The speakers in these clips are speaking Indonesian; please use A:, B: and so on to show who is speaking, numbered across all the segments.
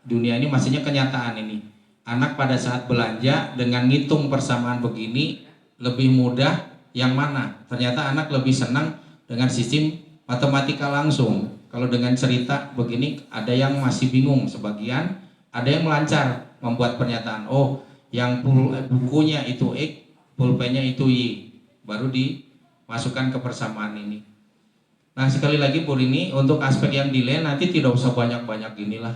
A: dunia ini, maksudnya kenyataan ini. Anak pada saat belanja dengan ngitung persamaan begini lebih mudah yang mana? Ternyata anak lebih senang dengan sistem matematika langsung. Kalau dengan cerita begini ada yang masih bingung sebagian, ada yang melancar membuat pernyataan. Oh, yang bukunya itu X, pulpennya itu Y, baru dimasukkan ke persamaan ini. Nah sekali lagi Bu Rini, untuk aspek yang delay nanti tidak usah banyak-banyak inilah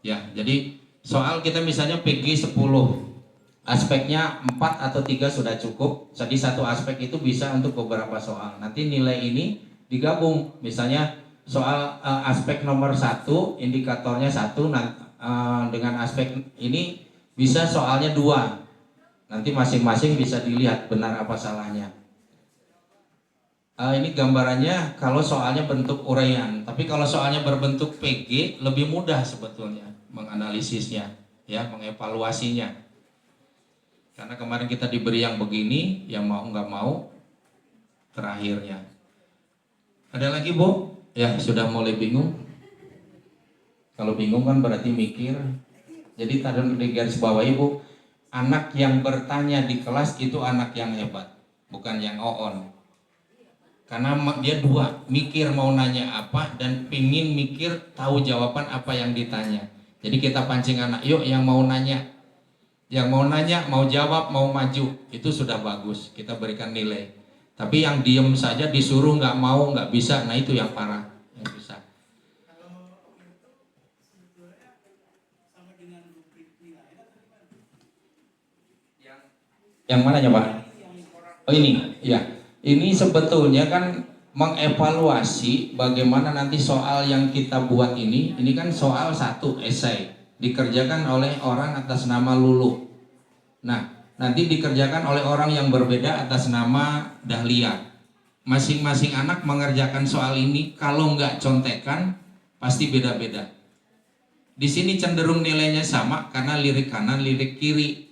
A: ya. Jadi soal kita misalnya PG 10, aspeknya 4 atau 3 sudah cukup. Jadi satu aspek itu bisa untuk beberapa soal. Nanti nilai ini digabung, misalnya soal aspek nomor 1 indikatornya 1, dengan aspek ini bisa soalnya 2. Nanti masing-masing bisa dilihat benar apa salahnya. Ini gambarannya kalau soalnya bentuk uraian, tapi kalau soalnya berbentuk PG lebih mudah sebetulnya menganalisisnya, ya, mengevaluasinya. Karena kemarin kita diberi yang begini, yang mau nggak mau terakhirnya. Ada lagi Bu? Ya sudah mulai bingung. Kalau bingung kan berarti mikir. Jadi tadi di garis bawah Ibu, anak yang bertanya di kelas itu anak yang hebat, bukan yang on. Karena dia dua, mikir mau nanya apa dan pingin mikir tahu jawaban apa yang ditanya. Jadi kita pancing anak, yuk yang mau nanya, mau jawab, mau maju, itu sudah bagus, kita berikan nilai. Tapi yang diem saja disuruh nggak mau, nggak bisa, nah itu yang parah, yang susah. Yang mana ya Pak? Oh ini, ya. Ini sebetulnya kan mengevaluasi bagaimana nanti soal yang kita buat ini kan soal satu esai dikerjakan oleh orang atas nama Lulu. Nah, nanti dikerjakan oleh orang yang berbeda atas nama Dahlia. Masing-masing anak mengerjakan soal ini kalau nggak contekan pasti beda-beda. Di sini cenderung nilainya sama karena lirik kanan, lirik kiri.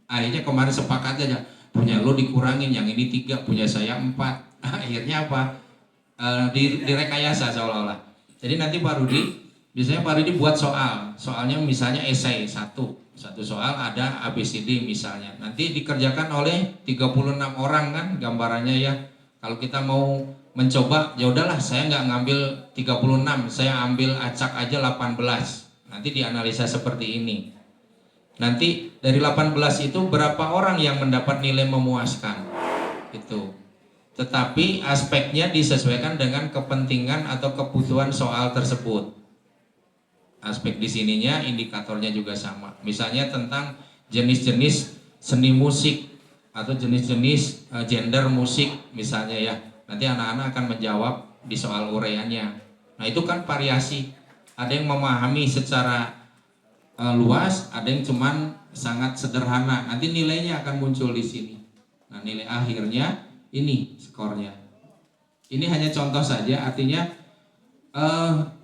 A: Akhirnya kemarin sepakat aja, punya lo dikurangin, yang ini 3, punya saya 4. Akhirnya apa? Direkayasa seolah-olah. Jadi nanti Pak Rudi, biasanya Pak Rudi buat soalnya misalnya esai satu soal ada ABCD misalnya. Nanti dikerjakan oleh 36 orang kan gambarannya ya. Kalau kita mau mencoba, ya udahlah saya nggak ngambil 36, saya ambil acak aja 18. Nanti dianalisa seperti ini. Nanti dari 18 itu berapa orang yang mendapat nilai memuaskan itu. Tetapi aspeknya disesuaikan dengan kepentingan atau kebutuhan soal tersebut. Aspek di sininya indikatornya juga sama. Misalnya tentang jenis-jenis seni musik atau jenis-jenis gender musik misalnya ya. Nanti anak-anak akan menjawab di soal uraiannya. Nah, itu kan variasi. Ada yang memahami secara luas, ada yang cuman sangat sederhana. Nanti nilainya akan muncul di sini. Nah, nilai akhirnya ini skornya. Ini hanya contoh saja, artinya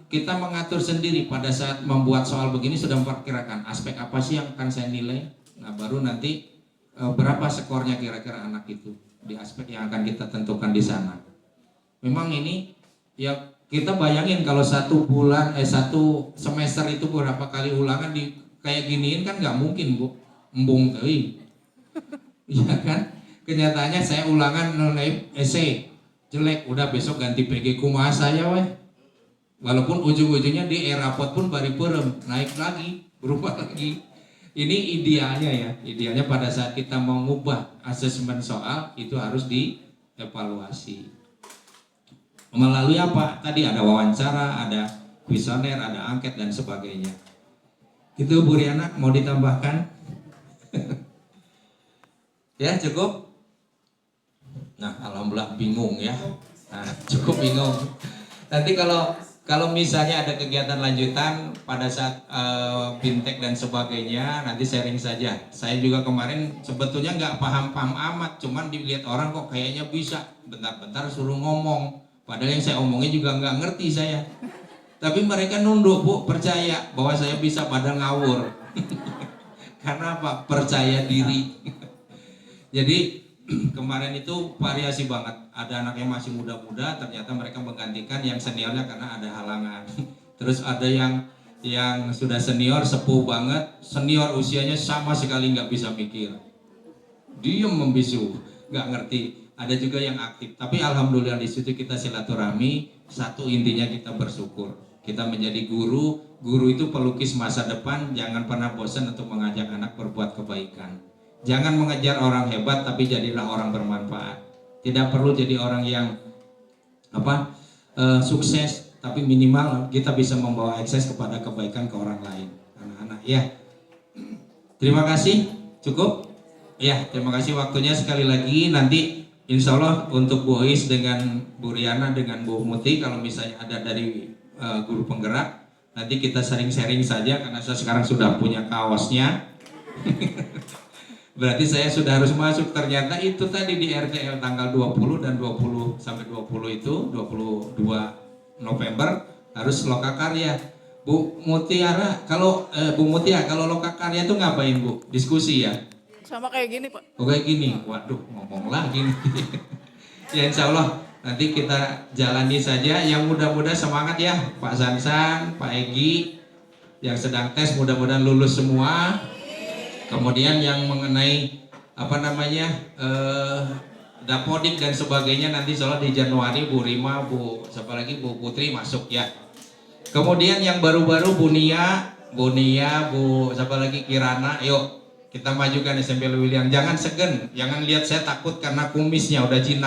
A: kita mengatur sendiri pada saat membuat soal begini sudah memperkirakan aspek apa sih yang akan saya nilai. Nah, baru nanti berapa skornya kira-kira anak itu di aspek yang akan kita tentukan di sana. Memang ini ya kita bayangin kalau satu semester itu berapa kali ulangan di kayak giniin kan nggak mungkin Bu, embung teuing. Iya kan? Kenyataannya saya ulangan nilai esai jelek, udah besok ganti PG kumaha saya weh. Walaupun ujung-ujungnya di rapot pun bari perem, naik lagi, berubah lagi. Ini idealnya ya, idealnya pada saat kita mau mengubah asesmen soal itu harus dievaluasi. Melalui apa? Tadi ada wawancara, ada kuesioner, ada angket dan sebagainya. Itu Bu Riana, mau ditambahkan? Ya cukup. Nah, alhamdulillah bingung ya. Nah, cukup bingung. Nanti kalau misalnya ada kegiatan lanjutan pada saat fintech dan sebagainya, nanti sharing saja. Saya juga kemarin sebetulnya nggak paham-paham amat, cuman dilihat orang kok kayaknya bisa. Bentar-bentar suruh ngomong. Padahal yang saya omongin juga nggak ngerti saya. Tapi mereka nunduk Bu, percaya bahwa saya bisa pada ngawur. Karena apa? Percaya diri. Jadi kemarin itu variasi banget. Ada anak yang masih muda-muda, ternyata mereka menggantikan yang seniornya karena ada halangan. Terus ada yang yang sudah senior, sepuh banget, senior usianya sama sekali nggak bisa mikir, diem membisu, nggak ngerti. Ada juga yang aktif, tapi alhamdulillah di situ kita silaturahmi. Satu intinya kita bersyukur, kita menjadi guru. Guru itu pelukis masa depan. Jangan pernah bosan untuk mengajak anak berbuat kebaikan. Jangan mengejar orang hebat, tapi jadilah orang bermanfaat. Tidak perlu jadi orang yang sukses, tapi minimal kita bisa membawa akses kepada kebaikan ke orang lain, anak-anak ya. Terima kasih, cukup ya. Terima kasih waktunya sekali lagi. Nanti insya Allah untuk Bu Ois dengan Bu Riana dengan Bu Muti, kalau misalnya ada dari guru penggerak, nanti kita sharing-sharing saja, karena saya sekarang sudah punya kaosnya. Berarti saya sudah harus masuk. Ternyata itu tadi di RTL tanggal 20 dan 20 sampai 20 itu 22 November harus lokakarya. Bu Mutiara, kalau Bu Mutia, kalau lokakarya itu ngapain Bu? Diskusi ya?
B: Sama kayak gini Pak.
A: Oh kayak gini, waduh ngomong lagi nih. Ya insya Allah nanti kita jalani saja. Yang muda-muda semangat ya, Pak Sansan, Pak Egi, yang sedang tes mudah-mudahan lulus semua. Kemudian yang mengenai Dapodik dan sebagainya nanti insya Allah di Januari Bu Rima, Bu siapa lagi, Bu Putri masuk ya. Kemudian yang baru-baru Bu Nia, Bu siapa lagi, Kirana, yuk kita majukan SMP William. Jangan segen, jangan lihat saya takut karena kumisnya udah jinak.